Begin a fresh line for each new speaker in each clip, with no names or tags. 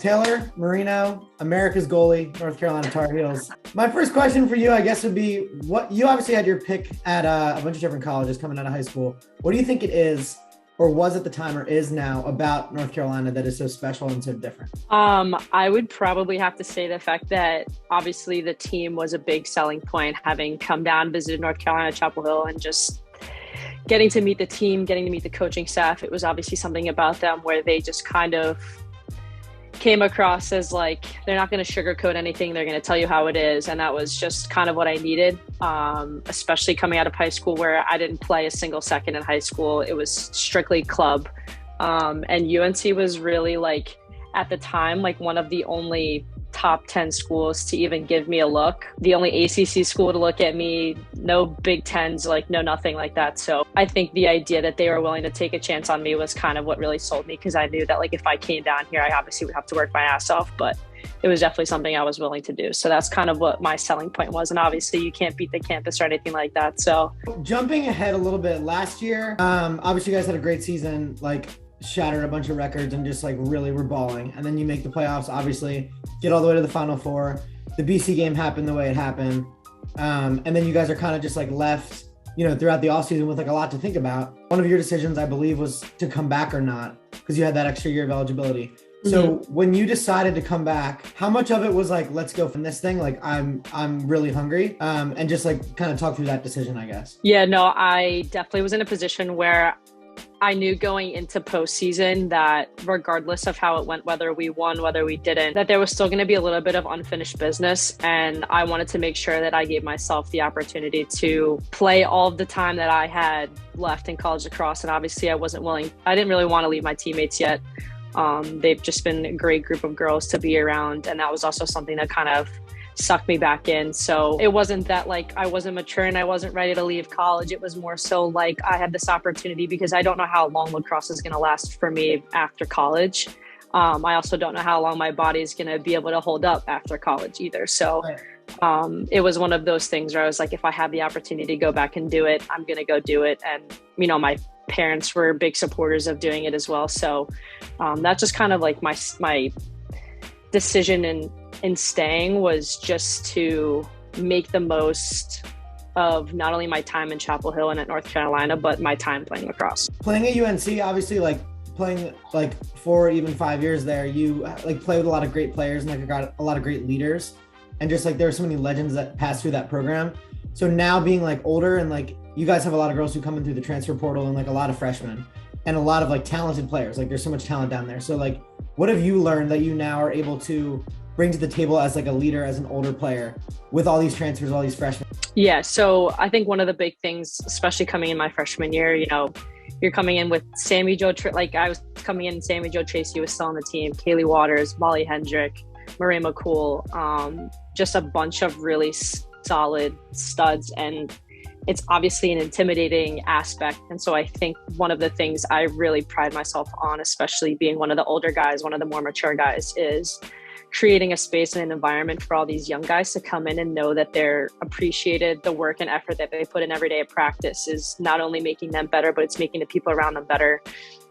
Taylor Moreno, America's goalie, North Carolina Tar Heels. My first question for you, I guess, would be what you obviously had your pick at a bunch of different colleges coming out of high school. What do you think it is, or was at the time, or is now about North Carolina that is so special and so different?
I would probably have to say the fact that obviously the team was a big selling point, having come down, visited North Carolina, Chapel Hill, and just getting to meet the team, getting to meet the coaching staff. It was obviously something about them where they just kind of came across as like, they're not going to sugarcoat anything. They're going to tell you how it is. And that was just kind of what I needed, especially coming out of high school where I didn't play a single second in high school. It was strictly club. And UNC was really like, at the time, like one of the only top 10 schools to even give me a look. The only ACC school to look at me, no Big Tens, like no nothing like that. So I think the idea that they were willing to take a chance on me was kind of what really sold me, because I knew that like if I came down here, I obviously would have to work my ass off, but it was definitely something I was willing to do. So that's kind of what my selling point was. And obviously you can't beat the campus or anything like that. So
jumping ahead a little bit, last year, obviously you guys had a great season, like shattered a bunch of records and just like really were balling. And then you make the playoffs, obviously get all the way to the Final Four. The BC game happened the way it happened. And then you guys are kind of just like left, throughout the offseason with like a lot to think about. One of your decisions, I believe, was to come back or not, because you had that extra year of eligibility. So when you decided to come back, how much of it was like, let's go from this thing? Like I'm really hungry. And just like kind of talk through that decision, I guess.
Yeah, no, I definitely was in a position where I knew going into postseason that regardless of how it went, whether we won, whether we didn't, that there was still going to be a little bit of unfinished business. And I wanted to make sure that I gave myself the opportunity to play all of the time that I had left in college lacrosse. And obviously I didn't really want to leave my teammates yet. They've just been a great group of girls to be around. And that was also something that kind of sucked me back in. So it wasn't that like I wasn't mature and I wasn't ready to leave college. It was more so like I had this opportunity because I don't know how long lacrosse is going to last for me after college. I also don't know how long my body is going to be able to hold up after college either. So it was one of those things where I was like, if I have the opportunity to go back and do it, I'm going to go do it. And, my parents were big supporters of doing it as well. So that's just kind of like my decision in staying was just to make the most of not only my time in Chapel Hill and at North Carolina, but my time playing lacrosse.
Playing at UNC, obviously, like playing like 4 or even 5 years there, you like play with a lot of great players and like got a lot of great leaders, and just like there are so many legends that pass through that program. So now being like older and like you guys have a lot of girls who come in through the transfer portal and like a lot of freshmen and a lot of like talented players. Like there's so much talent down there. So like, what have you learned that you now are able to bring to the table as like a leader, as an older player with all these transfers, all these freshmen?
Yeah. So I think one of the big things, especially coming in my freshman year, you're coming in with Sammy Jo, like I was coming in, Sammy Jo Tracy was still on the team, Kaylee Waters, Molly Hendrick, Marie McCool, just a bunch of really solid studs. And it's obviously an intimidating aspect. And so I think one of the things I really pride myself on, especially being one of the older guys, one of the more mature guys, is creating a space and an environment for all these young guys to come in and know that they're appreciated. The work and effort that they put in every day at practice is not only making them better, but it's making the people around them better.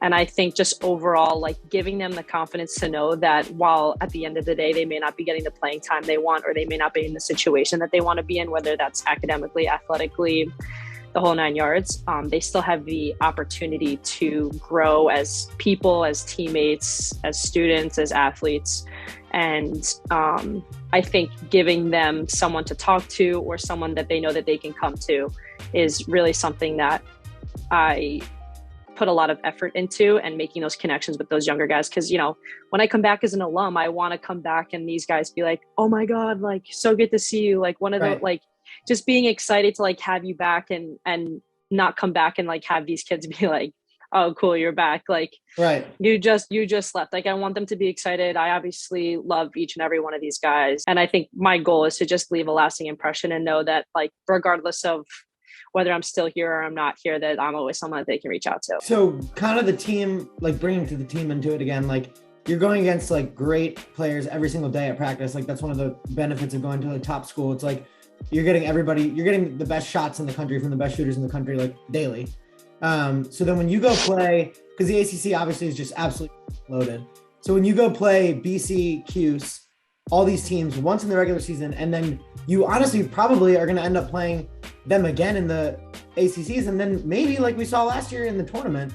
And I think just overall, like giving them the confidence to know that while at the end of the day, they may not be getting the playing time they want, or they may not be in the situation that they want to be in, whether that's academically, athletically, the whole 9 yards, they still have the opportunity to grow as people, as teammates, as students, as athletes. And I think giving them someone to talk to or someone that they know that they can come to is really something that I put a lot of effort into, and making those connections with those younger guys. Cause when I come back as an alum, I want to come back and these guys be like, oh my God, like so good to see you. Like one of the, like just being excited to like have you back and not come back and like have these kids be like, oh cool, you're back. Like you just left. Like I want them to be excited. I obviously love each and every one of these guys. And I think my goal is to just leave a lasting impression and know that like, regardless of whether I'm still here or I'm not here, that I'm always someone that they can reach out to.
So kind of the team, like bringing to the team into it again, like you're going against like great players every single day at practice. Like that's one of the benefits of going to a top school. It's like, you're getting the best shots in the country from the best shooters in the country, like daily. So then when you go play, because the ACC obviously is just absolutely loaded. So when you go play BC, Cuse, all these teams once in the regular season, and then you honestly probably are going to end up playing them again in the ACCs, and then maybe like we saw last year in the tournament.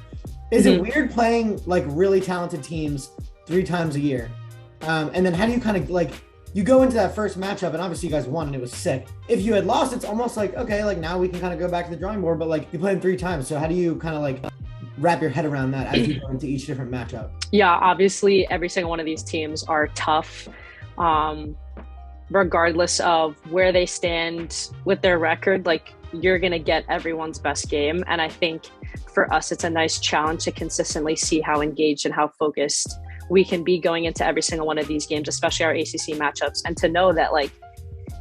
Is it weird playing like really talented teams 3 times a year? And then how do you kind of like, you go into that first matchup and obviously you guys won and it was sick. If you had lost, it's almost like, okay, like now we can kind of go back to the drawing board, but like you played them 3 times. So how do you kind of like wrap your head around that as you go into each different matchup?
Yeah, obviously every single one of these teams are tough, regardless of where they stand with their record. Like, you're going to get everyone's best game. And I think for us, it's a nice challenge to consistently see how engaged and how focused we can be going into every single one of these games, especially our ACC matchups. And to know that, like,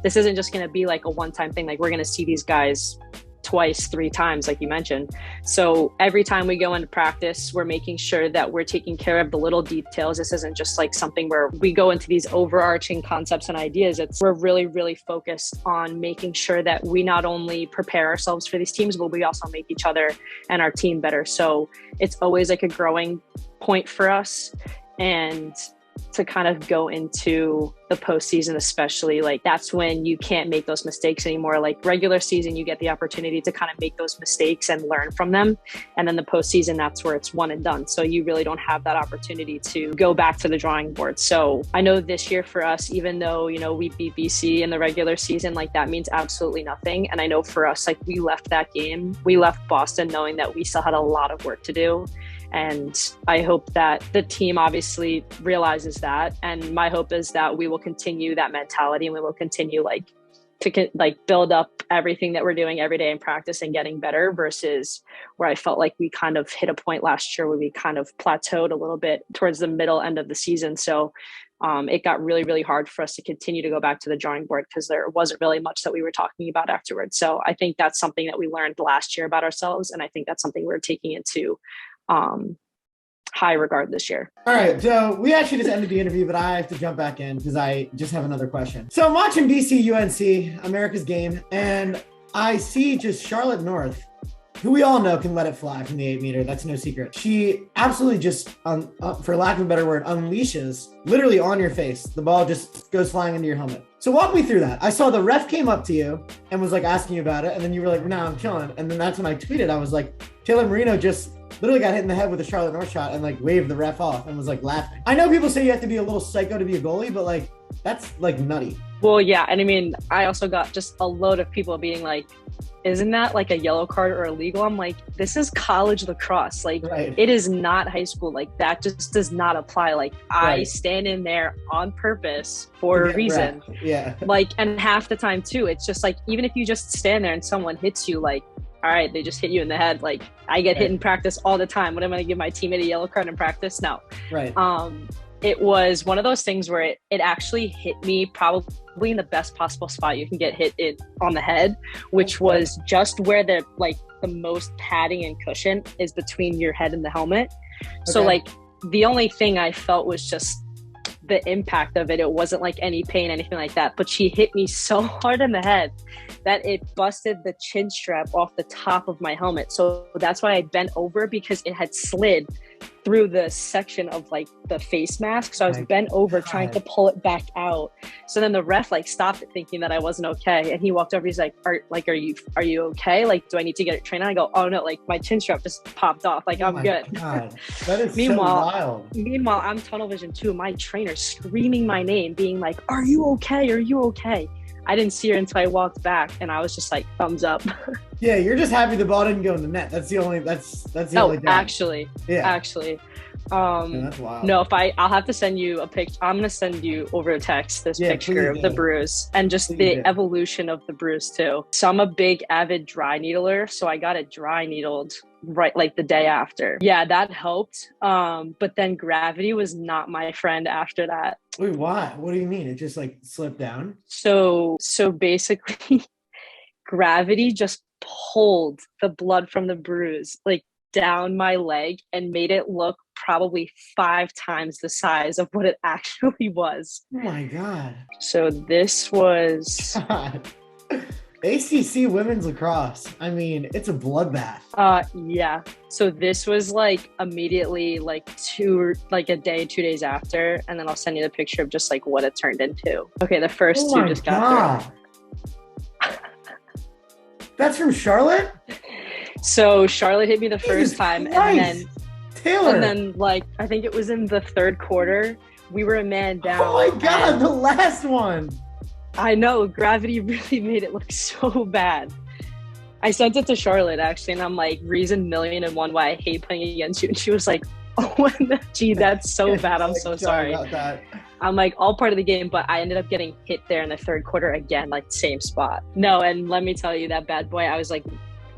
this isn't just going to be like a one-time thing. Like, we're going to see these guys twice, 3 times, like you mentioned. So every time we go into practice, we're making sure that we're taking care of the little details. This isn't just like something where we go into these overarching concepts and ideas. We're really, really focused on making sure that we not only prepare ourselves for these teams, but we also make each other and our team better. So it's always like a growing point for us. And to kind of go into the postseason, especially, like, that's when you can't make those mistakes anymore. Like, regular season, you get the opportunity to kind of make those mistakes and learn from them. And then the postseason, that's where it's one and done. So you really don't have that opportunity to go back to the drawing board. So I know this year for us, even though, you know, we beat BC in the regular season, like, that means absolutely nothing. And I know for us, like, we left Boston knowing that we still had a lot of work to do. And I hope that the team obviously realizes that. And my hope is that we will continue that mentality, and we will continue to build up everything that we're doing every day in practice and getting better, versus where I felt like we kind of hit a point last year where we kind of plateaued a little bit towards the middle end of the season. So it got really, really hard for us to continue to go back to the drawing board because there wasn't really much that we were talking about afterwards. So I think that's something that we learned last year about ourselves. And I think that's something we're taking into high regard this year.
All right, so we actually just ended the interview, but I have to jump back in because I just have another question. So I'm watching BC UNC, America's game, and I see just Charlotte North, who we all know can let it fly from the 8 meter. That's no secret. She absolutely just, for lack of a better word, unleashes literally on your face. The ball just goes flying into your helmet. So walk me through that. I saw the ref came up to you and was like asking you about it. And then you were like, no, I'm chilling. And then that's when I tweeted, I was like, Taylor Moreno just literally got hit in the head with a Charlotte North shot and like waved the ref off and was like laughing. I know people say you have to be a little psycho to be a goalie, but like, that's like nutty.
Well, yeah. And I mean, I also got just a load of people being like, isn't that like a yellow card or illegal? I'm like, this is college lacrosse. Like, right. It is not high school. Like, that just does not apply. Like, right. I stand in there on purpose for a reason.
Yeah.
Like, and half the time too, it's just like, even if you just stand there and someone hits you, like, all right, they just hit you in the head. Like, I get hit in practice all the time. What am I going to give my teammate a yellow card in practice? No.
Right.
It was one of those things where it actually hit me probably in the best possible spot you can get hit on the head, which was just where the most padding and cushion is between your head and the helmet. Okay. So like the only thing I felt was just the impact of it. It wasn't like any pain, anything like that, but she hit me so hard in the head that it busted the chin strap off the top of my helmet. So that's why I bent over, because it had slid through the section of like the face mask. So I was bent over trying to pull it back out. So then the ref like stopped it, thinking that I wasn't okay. And he walked over, he's like, are you okay? Like, do I need to get it trained? And I go, oh no, like my chin strap just popped off. Like, I'm good.
God, that is
so
wild.
Meanwhile, I'm tunnel vision too. My trainer screaming my name, being like, are you okay? Are you okay? I didn't see her until I walked back, and I was just like, thumbs up.
Yeah, you're just happy the ball didn't go in the net. That's the only only thing.
Actually.
That's wild.
No, I'll have to send you a picture. I'm going to send you over a text this picture of the Bruise, and just the evolution of the Bruise too. So I'm a big avid dry needler. So I got it dry needled right like the day after. Yeah, that helped. But then gravity was not my friend after that.
Wait, why? What do you mean? It just like slipped down?
So basically gravity just pulled the blood from the bruise like down my leg and made it look probably 5 times the size of what it actually was.
Oh my God.
So this was
ACC women's lacrosse. I mean, it's a bloodbath.
Yeah. So this was like immediately like a day, 2 days after, and then I'll send you the picture of just like what it turned into. Okay, the first
Oh
two
my
just
God.
got
That's from Charlotte?
through. So Charlotte hit me the
Jesus
first time,
Christ. Taylor.
and then like I think it was in the third quarter. We were a man down.
Oh my God,
and
the last one.
I know gravity really made it look so bad. I sent it to Charlotte actually, and I'm like, reason million and one why I hate playing against you. And she was like, OMG, that's so bad. I'm so sorry.
About that.
I'm like, all part of the game, but I ended up getting hit there in the third quarter again, like same spot. No, and let me tell you, that bad boy, I was like,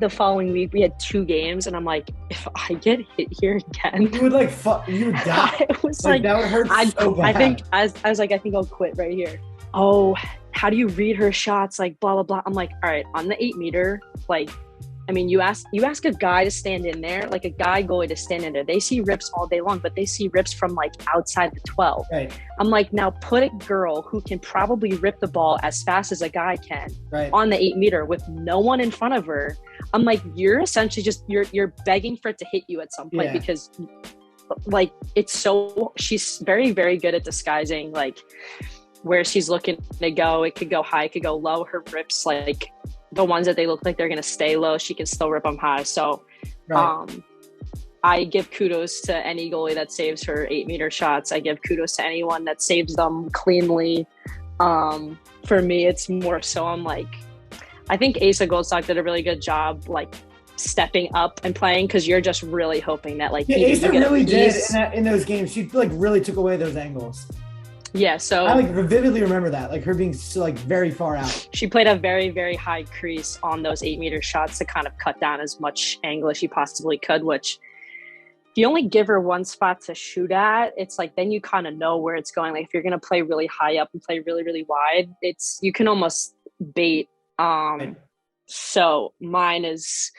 the following week we had 2 games, and I'm like, if I get hit here again,
You would like you would die.
I was
Like that would hurt so bad.
I think I was like, I think I'll quit right here. Oh, how do you read her shots? Like blah blah blah. I'm like, all right, on the 8 meter, like, I mean, you ask a guy to stand in there, like a guy goalie to stand in there. They see rips all day long, but they see rips from like outside the 12.
Right.
I'm like, now put a girl who can probably rip the ball as fast as a guy can on the 8 meter with no one in front of her. I'm like, you're essentially just you're begging for it to hit you at some point because like she's very, very good at disguising like where she's looking to go. It could go high, it could go low. Her rips, like the ones that they look like they're going to stay low, she can still rip them high. So I give kudos to any goalie that saves her 8 meter shots. I give kudos to anyone that saves them cleanly. For me, it's more so I'm like, I think Asa Goldstock did a really good job like stepping up and playing, because you're just really hoping that like
Asa really did in those games. She like really took away those angles.
Yeah, so
I like vividly remember that, like her being so, like very far out.
She played a very, very high crease on those 8 meter shots to kind of cut down as much angle as she possibly could, which if you only give her one spot to shoot at, it's like then you kind of know where it's going. Like if you're going to play really high up and play really, really wide, you can almost bait. So mine is,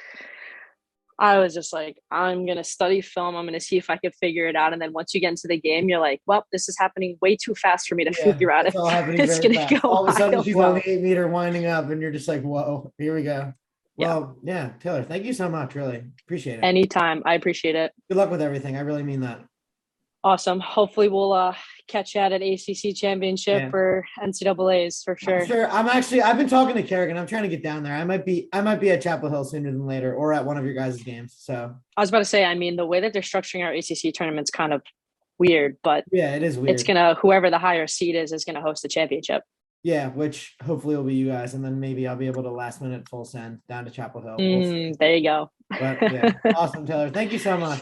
I was just like, I'm going to study film. I'm going to see if I could figure it out. And then once you get into the game, you're like, well, this is happening way too fast for me to figure out if it's going to go.
All of a sudden she's on the 8 meter winding up and you're just like, whoa, here we go. Well, yeah, Taylor, thank you so much. Really appreciate it.
Anytime. I appreciate it.
Good luck with everything. I really mean that.
Awesome. Hopefully we'll catch you at ACC championship or NCAAs for sure.
Sure. I've been talking to Kerrigan. I'm trying to get down there. I might be at Chapel Hill sooner than later, or at one of your guys' games. So
I was about to say, I mean, the way that they're structuring our ACC tournament's kind of weird, but
yeah, it is weird.
It's whoever the higher seed is gonna host the championship.
Yeah, which hopefully will be you guys, and then maybe I'll be able to last minute full send down to Chapel Hill.
There you go.
But yeah, awesome, Taylor. Thank you so much.